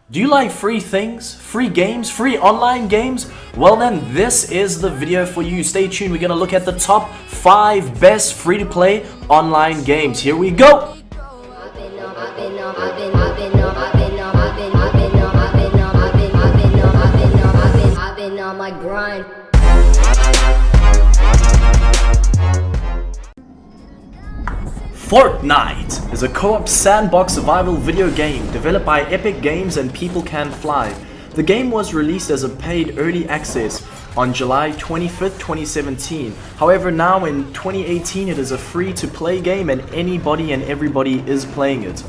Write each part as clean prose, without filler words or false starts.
Do you like free things, free games, free online games? Well then, this is the video for you. Stay tuned, we're gonna look at the top 5 best free-to-play online games. Here we go! On my grind. Fortnite is a co-op sandbox survival video game developed by Epic Games and People Can Fly. The game was released as a paid early access on July 25th, 2017. However, now in 2018 it is a free-to-play game and anybody and everybody is playing it.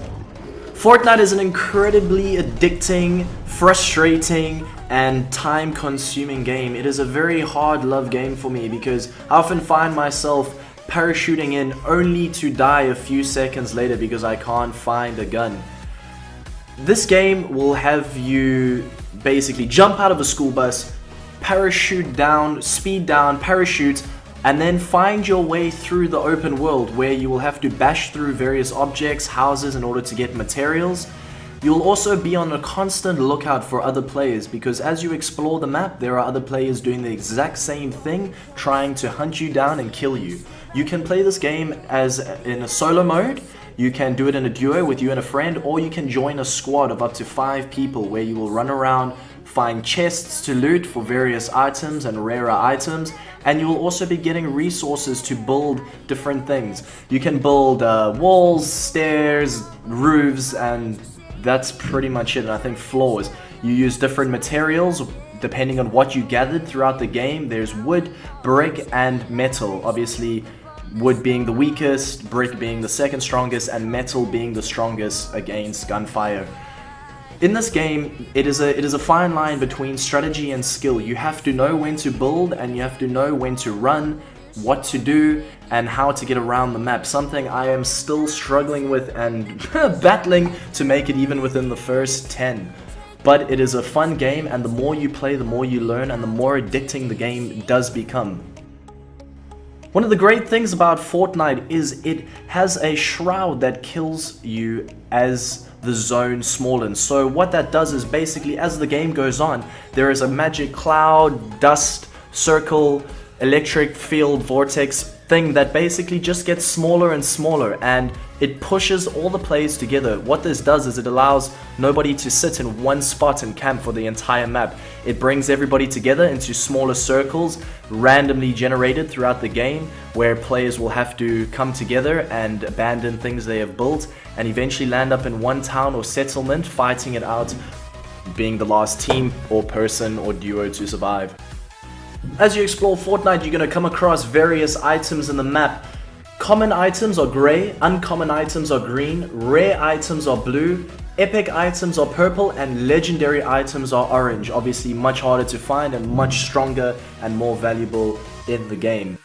Fortnite is an incredibly addicting, frustrating, and time-consuming game. It is a very hard-love game for me because I often find myself parachuting in only to die a few seconds later because I can't find a gun. This game will have you basically jump out of a school bus, parachute down, speed down, parachute, and then find your way through the open world where you will have to bash through various objects, houses in order to get materials. You'll also be on a constant lookout for other players because as you explore the map, there are other players doing the exact same thing, trying to hunt you down and kill you. You can play this game as in a solo mode, you can do it in a duo with you and a friend, or you can join a squad of up to 5 people where you will run around, find chests to loot for various items and rarer items, and you will also be getting resources to build different things. You can build walls, stairs, roofs, and that's pretty much it. And I think floors. You use different materials depending on what you gathered throughout the game. There's wood, brick, and metal. Obviously, wood being the weakest, brick being the second strongest, and metal being the strongest against gunfire. In this game, it is a fine line between strategy and skill. You have to know when to build and you have to know when to run, what to do, and how to get around the map. Something I am still struggling with and battling to make it even within the first 10. But it is a fun game, and the more you play, the more you learn, and the more addicting the game does become. One of the great things about Fortnite is it has a shroud that kills you as the zone smallens. So what that does is basically as the game goes on, there is a magic cloud, dust, circle, electric field, vortex thing that basically just gets smaller and smaller, and it pushes all the players together. What this does is it allows nobody to sit in one spot and camp for the entire map. It brings everybody together into smaller circles, randomly generated throughout the game, where players will have to come together and abandon things they have built, and eventually land up in one town or settlement, fighting it out, being the last team or person or duo to survive. As you explore Fortnite, you're going to come across various items in the map. Common items are grey, uncommon items are green, rare items are blue, epic items are purple, and legendary items are orange. Obviously much harder to find and much stronger and more valuable in the game.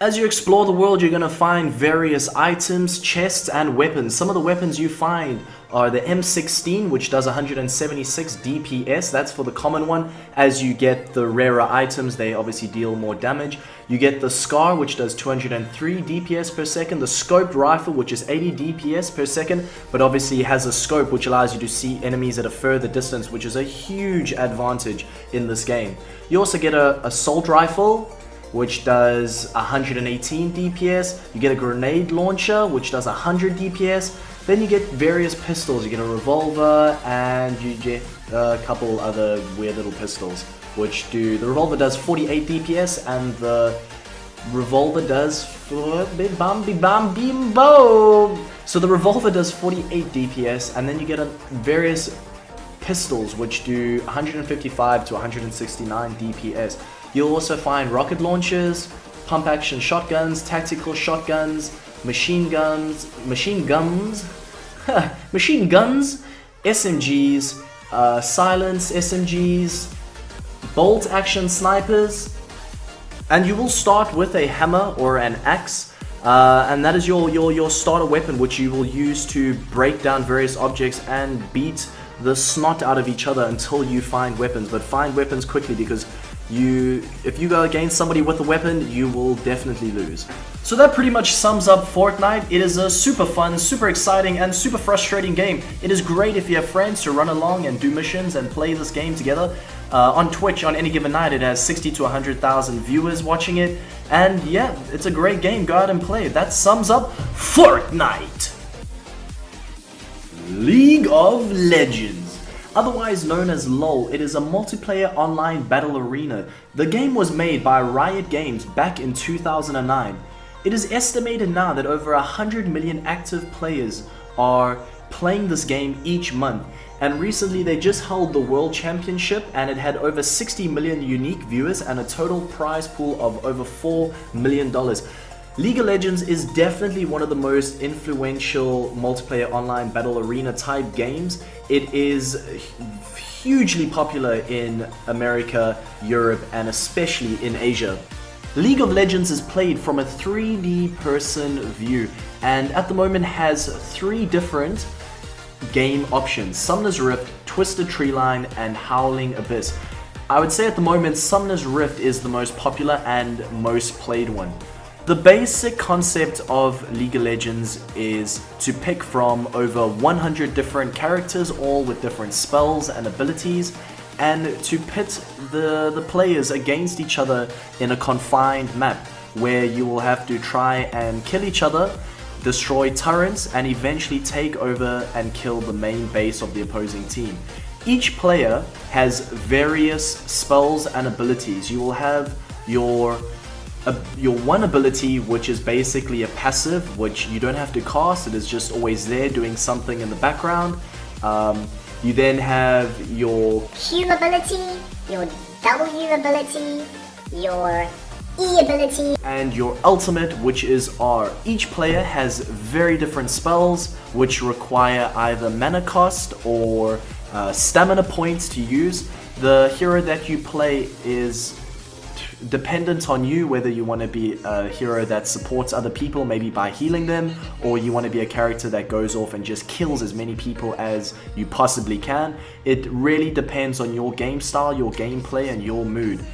As you explore the world, you're going to find various items, chests, and weapons. Some of the weapons you find are the M16, which does 176 DPS. That's for the common one. As you get the rarer items, they obviously deal more damage. You get the Scar, which does 203 DPS per second. The Scoped Rifle, which is 80 DPS per second, but obviously has a scope which allows you to see enemies at a further distance, which is a huge advantage in this game. You also get a Assault Rifle, which does 118 DPS. You get a grenade launcher, which does 100 DPS. Then you get various pistols. You get a revolver, and you get a couple other weird little pistols, which do... The revolver does 48 DPS, and the revolver does... So the revolver does 48 DPS, and then you get various pistols, which do 155 to 169 DPS. You'll also find rocket launchers, pump action shotguns, tactical shotguns, machine guns, SMGs, silence SMGs, bolt action snipers, and you will start with a hammer or an axe, and that is your starter weapon, which you will use to break down various objects and beat the snot out of each other until you find weapons. But find weapons quickly because if you go against somebody with a weapon, you will definitely lose. So that pretty much sums up Fortnite. It is a super fun, super exciting, and super frustrating game. It is great if you have friends to run along and do missions and play this game together. On Twitch, on any given night, it has 60 to 100,000 viewers watching it. And yeah, it's a great game. Go out and play it. That sums up Fortnite. League of Legends. Otherwise known as LoL, it is a multiplayer online battle arena. The game was made by Riot Games back in 2009. It is estimated now that over 100 million active players are playing this game each month. And recently they just held the World Championship and it had over 60 million unique viewers and a total prize pool of over $4 million. League of Legends is definitely one of the most influential multiplayer online battle arena type games. It is hugely popular in America, Europe, and especially in Asia. League of Legends is played from a 3D person view and at the moment has 3 different game options: Summoner's Rift, Twisted Treeline, and Howling Abyss. I would say at the moment Summoner's Rift is the most popular and most played one. The basic concept of League of Legends is to pick from over 100 different characters, all with different spells and abilities, and to pit the players against each other in a confined map, where you will have to try and kill each other, destroy turrets, and eventually take over and kill the main base of the opposing team. Each player has various spells and abilities. You will have your one ability, which is basically a passive, which you don't have to cast. It is just always there doing something in the background. You then have your Q ability, your W ability, your E ability, and your ultimate, which is R. Each player has very different spells which require either mana cost or stamina points to use. The hero that you play is dependent on you, whether you want to be a hero that supports other people, maybe by healing them, or you want to be a character that goes off and just kills as many people as you possibly can. It really depends on your game style, your gameplay, and your mood.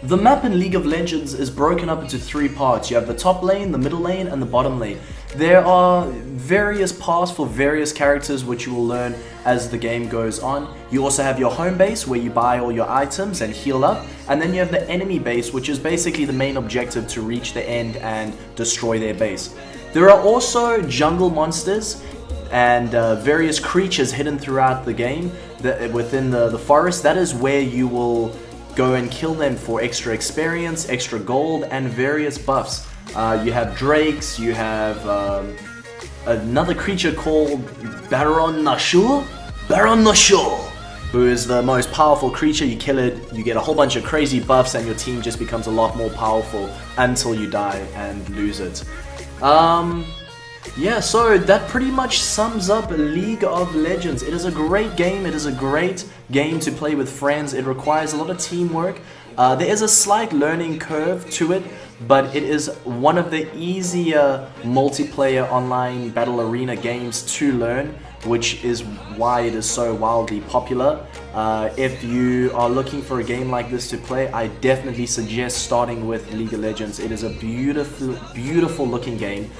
The map in League of Legends is broken up into 3 parts. You have the top lane, the middle lane, and the bottom lane. There are various paths for various characters which you will learn as the game goes on. You also have your home base where you buy all your items and heal up, and then you have the enemy base, which is basically the main objective to reach the end and destroy their base. There are also jungle monsters and various creatures hidden throughout the game within the forest. That is where you will go and kill them for extra experience, extra gold, and various buffs. You have drakes, you have another creature called Baron Nashor, who is the most powerful creature. You kill it, you get a whole bunch of crazy buffs, and your team just becomes a lot more powerful until you die and lose it. Yeah, so that pretty much sums up League of Legends. It is a great game. It is a great game to play with friends. It requires a lot of teamwork. There is a slight learning curve to it, but it is one of the easier multiplayer online battle arena games to learn, which is why it is so wildly popular. If you are looking for a game like this to play, I definitely suggest starting with League of Legends. It is a beautiful, beautiful looking game.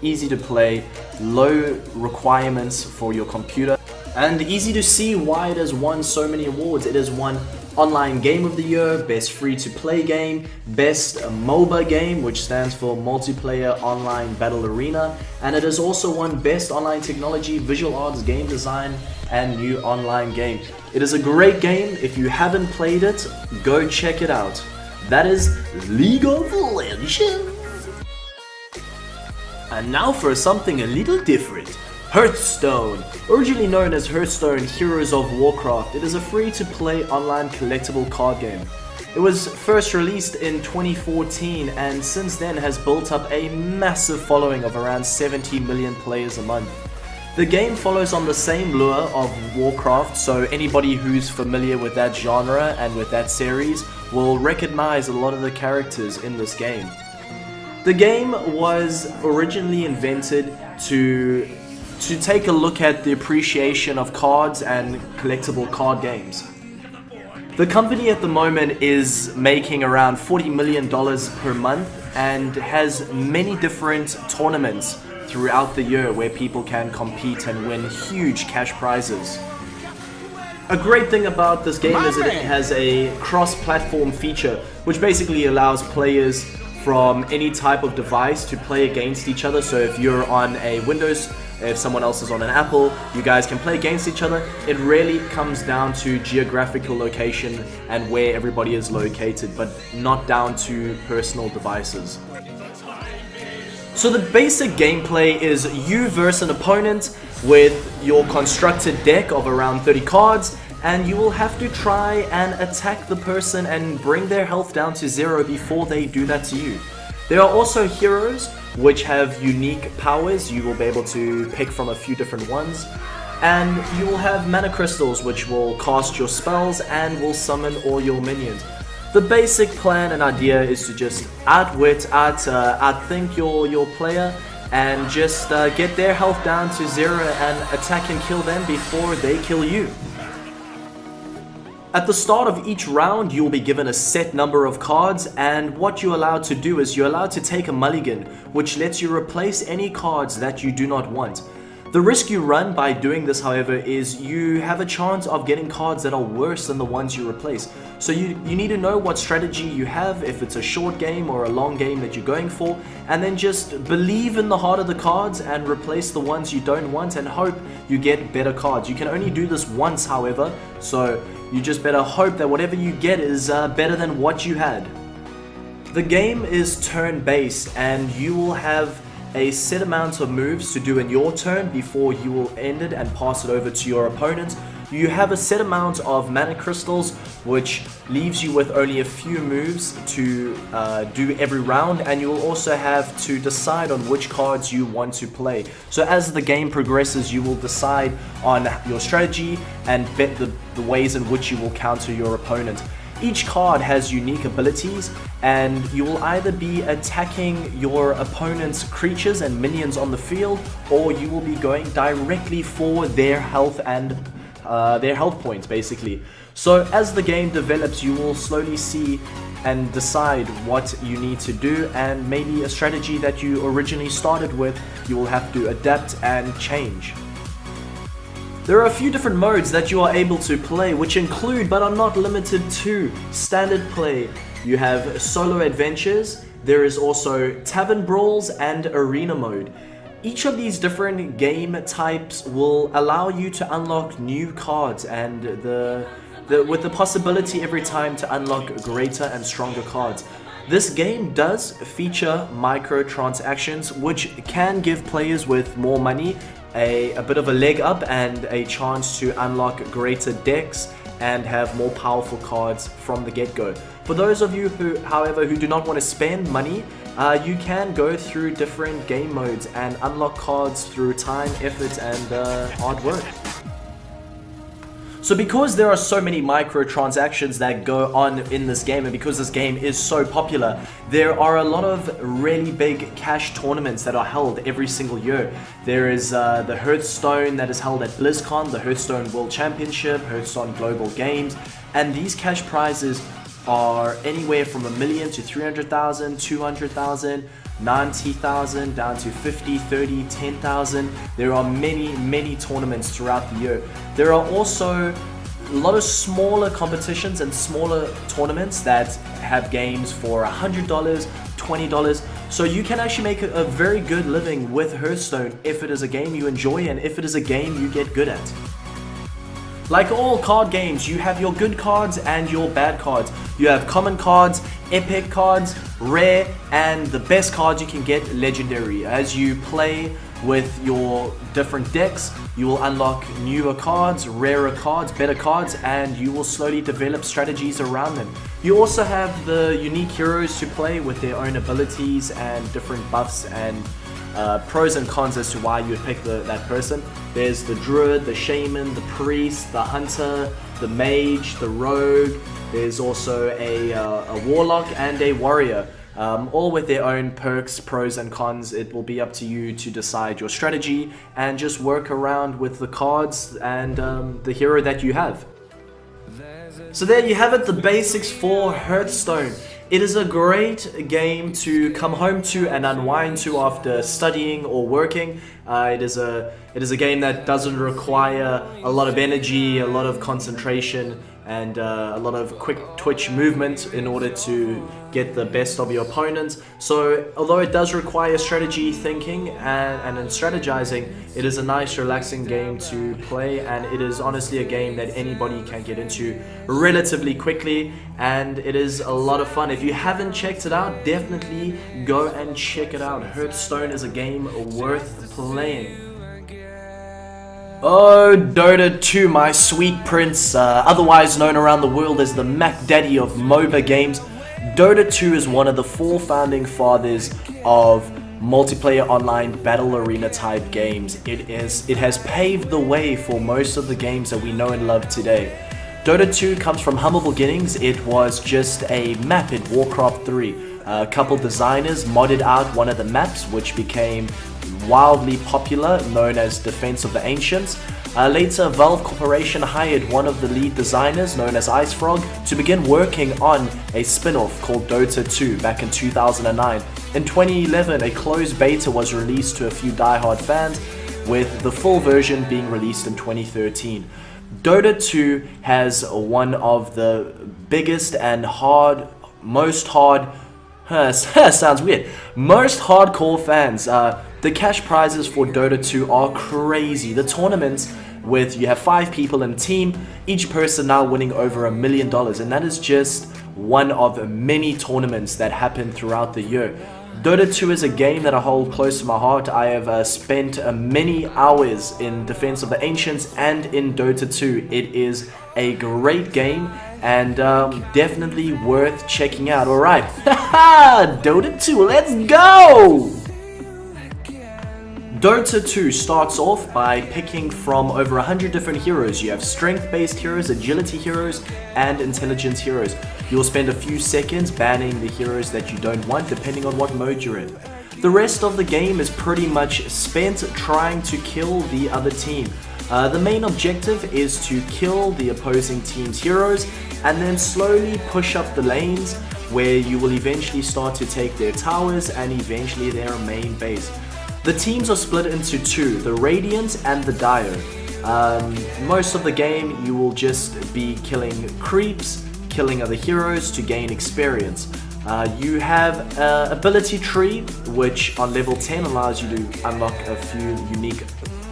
Easy to play, low requirements for your computer, and easy to see why it has won so many awards. It has won Online Game of the Year, Best Free-to-Play Game, Best MOBA Game, which stands for Multiplayer Online Battle Arena, and it has also won Best Online Technology, Visual Arts, Game Design, and New Online Game. It is a great game. If you haven't played it, go check it out. That is League of Legends. And now for something a little different. Hearthstone. Originally known as Hearthstone Heroes of Warcraft, it is a free-to-play online collectible card game. It was first released in 2014 and since then has built up a massive following of around 70 million players a month. The game follows on the same lure of Warcraft, so anybody who's familiar with that genre and with that series will recognize a lot of the characters in this game. The game was originally invented to take a look at the appreciation of cards and collectible card games. The company at the moment is making around $40 million per month and has many different tournaments throughout the year where people can compete and win huge cash prizes. A great thing about this game is that it has a cross-platform feature, which basically allows players from any type of device to play against each other. So if you're on a Windows, if someone else is on an Apple, you guys can play against each other. It really comes down to geographical location and where everybody is located, but not down to personal devices. So the basic gameplay is you versus an opponent with your constructed deck of around 30 cards, and you will have to try and attack the person and bring their health down to 0 before they do that to you. There are also heroes which have unique powers. You will be able to pick from a few different ones, and you will have mana crystals which will cast your spells and will summon all your minions. The basic plan and idea is to just outwit, outthink your player and just get their health down to 0 and attack and kill them before they kill you. At the start of each round, you will be given a set number of cards, and what you're allowed to do is you're allowed to take a mulligan, which lets you replace any cards that you do not want. The risk you run by doing this, however, is you have a chance of getting cards that are worse than the ones you replace. So you need to know what strategy you have, if it's a short game or a long game that you're going for, and then just believe in the heart of the cards and replace the ones you don't want and hope you get better cards. You can only do this once, however, so you just better hope that whatever you get is better than what you had. The game is turn-based, and you will have a set amount of moves to do in your turn before you will end it and pass it over to your opponent. You have a set amount of mana crystals, which leaves you with only a few moves to do every round, and you will also have to decide on which cards you want to play. So as the game progresses, you will decide on your strategy and bet the ways in which you will counter your opponent. Each card has unique abilities, and you will either be attacking your opponent's creatures and minions on the field, or you will be going directly for their health and their health points, basically. So as the game develops, you will slowly see and decide what you need to do, and maybe a strategy that you originally started with, you will have to adapt and change. There are a few different modes that you are able to play, which include but are not limited to standard play. You have solo adventures, there is also tavern brawls and arena mode. Each of these different game types will allow you to unlock new cards, and with the possibility every time to unlock greater and stronger cards. This game does feature microtransactions, which can give players with more money a bit of a leg up and a chance to unlock greater decks and have more powerful cards from the get-go. For those of you who, however, who do not want to spend money, you can go through different game modes and unlock cards through time, effort, and hard work. So because there are so many microtransactions that go on in this game, and because this game is so popular, there are a lot of really big cash tournaments that are held every single year. There is the Hearthstone that is held at BlizzCon, the Hearthstone World Championship, Hearthstone Global Games, and these cash prizes are anywhere from $1 million to $300,000, $200,000, $90,000 down to $50,000, $30,000, $10,000. There are many tournaments throughout the year. There are also a lot of smaller competitions and smaller tournaments that have games for $100, $20. So you can actually make a very good living with Hearthstone if it is a game you enjoy and if it is a game you get good at. Like all card games, you have your good cards and your bad cards. You have common cards, epic cards, rare, and the best cards you can get, legendary. As you play with your different decks, you will unlock newer cards, rarer cards, better cards, and you will slowly develop strategies around them. You also have the unique heroes to play with their own abilities and different buffs and pros and cons as to why you would pick that person. There's the druid, the shaman, the priest, the hunter, the mage, the rogue. There's also a warlock and a warrior, all with their own perks, pros and cons. It will be up to you to decide your strategy and just work around with the cards and the hero that you have. So there you have it, the basics for Hearthstone. It is a great game to come home to and unwind to after studying or working. It is a game that doesn't require a lot of energy, a lot of concentration, and a lot of quick twitch movement in order to get the best of your opponent. So although it does require strategy thinking and strategizing, it is a nice relaxing game to play, and it is honestly a game that anybody can get into relatively quickly, and it is a lot of fun. If you haven't checked it out, definitely go and check it out. Hearthstone is a game worth playing. Oh, Dota 2, my sweet prince, otherwise known around the world as the Mac Daddy of MOBA games. Dota 2 is one of the 4 founding fathers of multiplayer online battle arena type games. It has paved the way for most of the games that we know and love today. Dota 2 comes from humble beginnings. It was just a map in Warcraft 3. A couple designers modded out one of the maps, which became wildly popular, known as Defense of the Ancients. Later, Valve Corporation hired one of the lead designers, known as IceFrog, to begin working on a spin-off called Dota 2 back in 2009. In 2011, a closed beta was released to a few die-hard fans, with the full version being released in 2013. Dota 2 has one of the biggest and most hardcore fans. The cash prizes for Dota 2 are crazy. The tournaments you have 5 people in a team, each person now winning over $1 million, and that is just one of many tournaments that happen throughout the year. Dota 2 is a game that I hold close to my heart. I have spent many hours in Defense of the Ancients and in Dota 2. It is a great game and definitely worth checking out. Alright, Dota 2, let's go! Dota 2 starts off by picking from over 100 different heroes. You have strength-based heroes, agility heroes, and intelligence heroes. You'll spend a few seconds banning the heroes that you don't want, depending on what mode you're in. The rest of the game is pretty much spent trying to kill the other team. The main objective is to kill the opposing team's heroes and then slowly push up the lanes, where you will eventually start to take their towers and eventually their main base. The teams are split into 2, the Radiant and the Dire. Most of the game you will just be killing creeps, killing other heroes to gain experience. You have an ability tree, which on level 10 allows you to unlock a few unique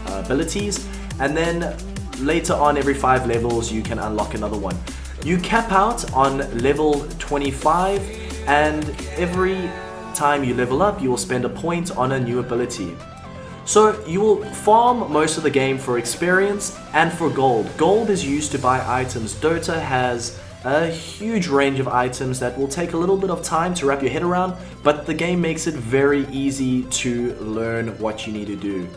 abilities, and then later on every 5 levels you can unlock another one. You cap out on level 25, and every time you level up, you will spend a point on a new ability. So you will farm most of the game for experience and for gold. Gold is used to buy items. Dota has a huge range of items that will take a little bit of time to wrap your head around, but the game makes it very easy to learn what you need to do.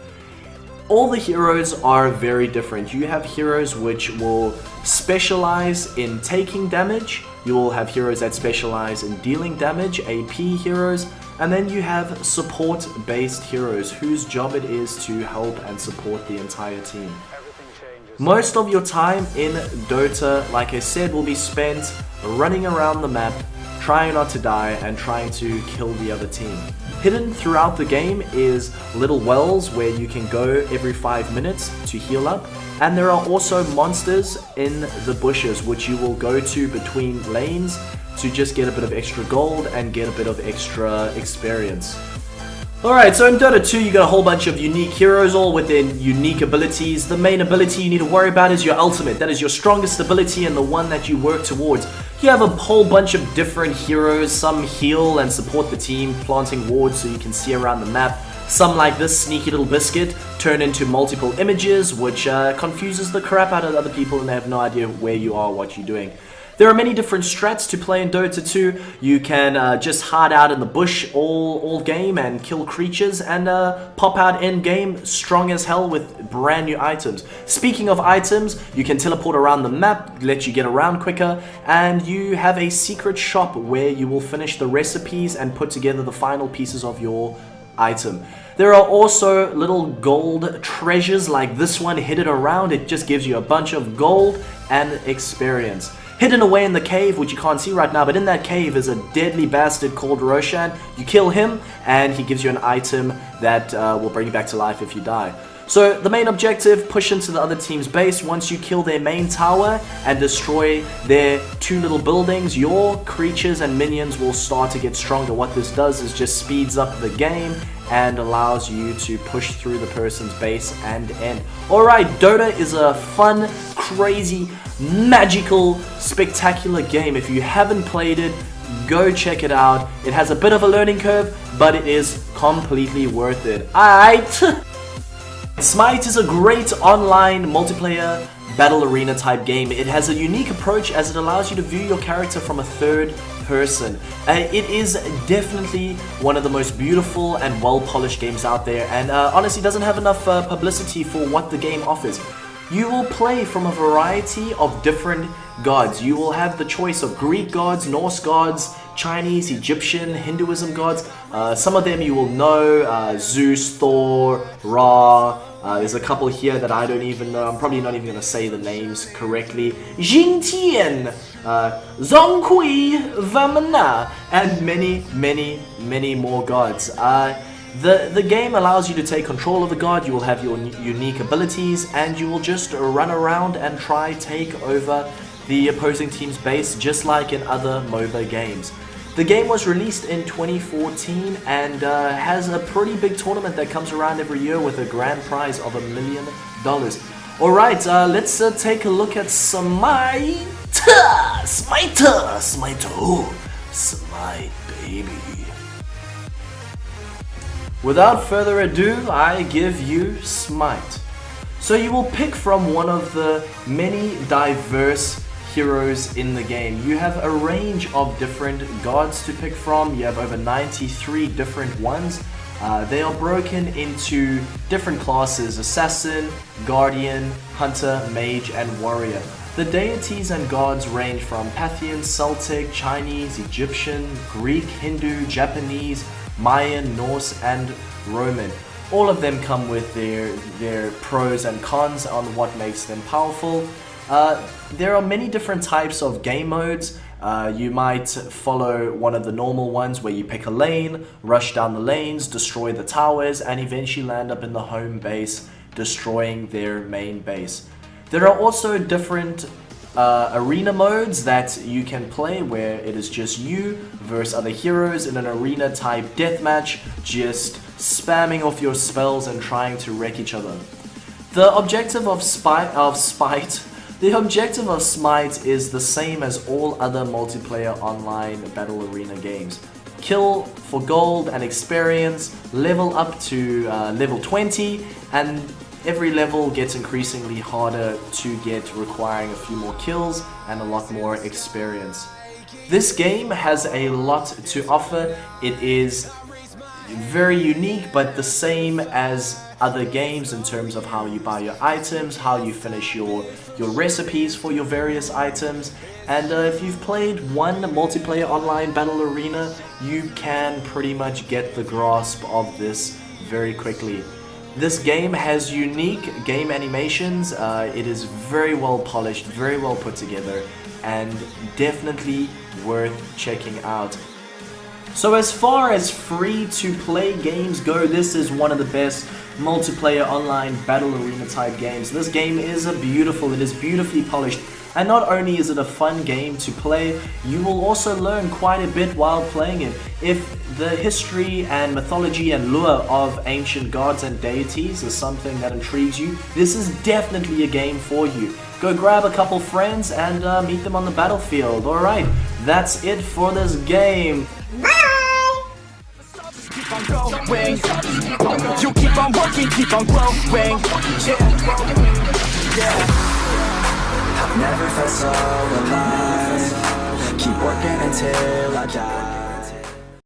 All the heroes are very different. You have heroes which will specialize in taking damage, you will have heroes that specialize in dealing damage, AP heroes, and then you have support-based heroes whose job it is to help and support the entire team. Most of your time in Dota, like I said, will be spent running around the map, trying not to die and trying to kill the other team. Hidden throughout the game is little wells where you can go every 5 minutes to heal up, and there are also monsters in the bushes which you will go to between lanes to just get a bit of extra gold and get a bit of extra experience. Alright, so in Dota 2 you got a whole bunch of unique heroes, all with their unique abilities. The main ability you need to worry about is your ultimate. That is your strongest ability and the one that you work towards. You have a whole bunch of different heroes. Some heal and support the team, planting wards so you can see around the map. Some, like this sneaky little biscuit, turn into multiple images, which confuses the crap out of other people and they have no idea where you are, what you're doing. There are many different strats to play in Dota 2. You can just hide out in the bush all game and kill creatures, and pop out end game strong as hell with brand new items. Speaking of items, you can teleport around the map, let you get around quicker, and you have a secret shop where you will finish the recipes and put together the final pieces of your item. There are also little gold treasures like this one hidden around. It just gives you a bunch of gold and experience. Hidden away in the cave, which you can't see right now, but in that cave is a deadly bastard called Roshan. You kill him, and he gives you an item that will bring you back to life if you die. So the main objective, push into the other team's base. Once you kill their main tower and destroy their 2 little buildings, your creatures and minions will start to get stronger. What this does is just speeds up the game and allows you to push through the person's base and end. Alright, Dota is a fun, crazy, magical, spectacular game. If you haven't played it, go check it out. It has a bit of a learning curve, but it is completely worth it. Alright. Smite is a great online multiplayer battle arena type game. It has a unique approach as it allows you to view your character from a third person. It is definitely one of the most beautiful and well polished games out there, and honestly doesn't have enough publicity for what the game offers. You will play from a variety of different gods. You will have the choice of Greek gods, Norse gods, Chinese, Egyptian, Hinduism gods. Some of them you will know, Zeus, Thor, Ra. There's a couple here that I don't even know. I'm probably not even going to say the names correctly. Jin Tian, Zonghui, Vamana, and many more gods. The game allows you to take control of the god. You will have your unique abilities, and you will just run around and try take over the opposing team's base, just like in other MOBA games. The game was released in 2014 and has a pretty big tournament that comes around every year with a grand prize of $1 million. Alright, let's take a look at Smite! Smite, baby. Without further ado, I give you Smite. So you will pick from one of the many diverse heroes in the game. You have a range of different gods to pick from. You have over 93 different ones. They are broken into different classes: assassin, guardian, hunter, mage, and warrior. The deities and gods range from Parthian, Celtic, Chinese, Egyptian, Greek, Hindu, Japanese, Mayan, Norse, and Roman. All of them come with their pros and cons on what makes them powerful. There are many different types of game modes. You might follow one of the normal ones where you pick a lane, rush down the lanes, destroy the towers, and eventually land up in the home base, destroying their main base. There are also different arena modes that you can play where it is just you versus other heroes in an arena type deathmatch, just spamming off your spells and trying to wreck each other. The objective of Smite is the same as all other multiplayer online battle arena games. Kill for gold and experience, level up to level 20, and every level gets increasingly harder to get, requiring a few more kills and a lot more experience. This game has a lot to offer. It is very unique, but the same as other games in terms of how you buy your items, how you finish your recipes for your various items. And if you've played one multiplayer online battle arena, you can pretty much get the grasp of this very quickly. This game has unique game animations. It is very well polished, very well put together, and definitely worth checking out. So as far as free to play games go, this is one of the best multiplayer online battle arena type games. This game is beautifully polished, and not only is it a fun game to play, you will also learn quite a bit while playing it. If the history and mythology and lure of ancient gods and deities is something that intrigues you, this is definitely a game for you. Go grab a couple friends and meet them on the battlefield. Alright, that's it for this game. Keep on going. You keep on working, keep on growing. Yeah. I've never felt so alive. Keep working until I die.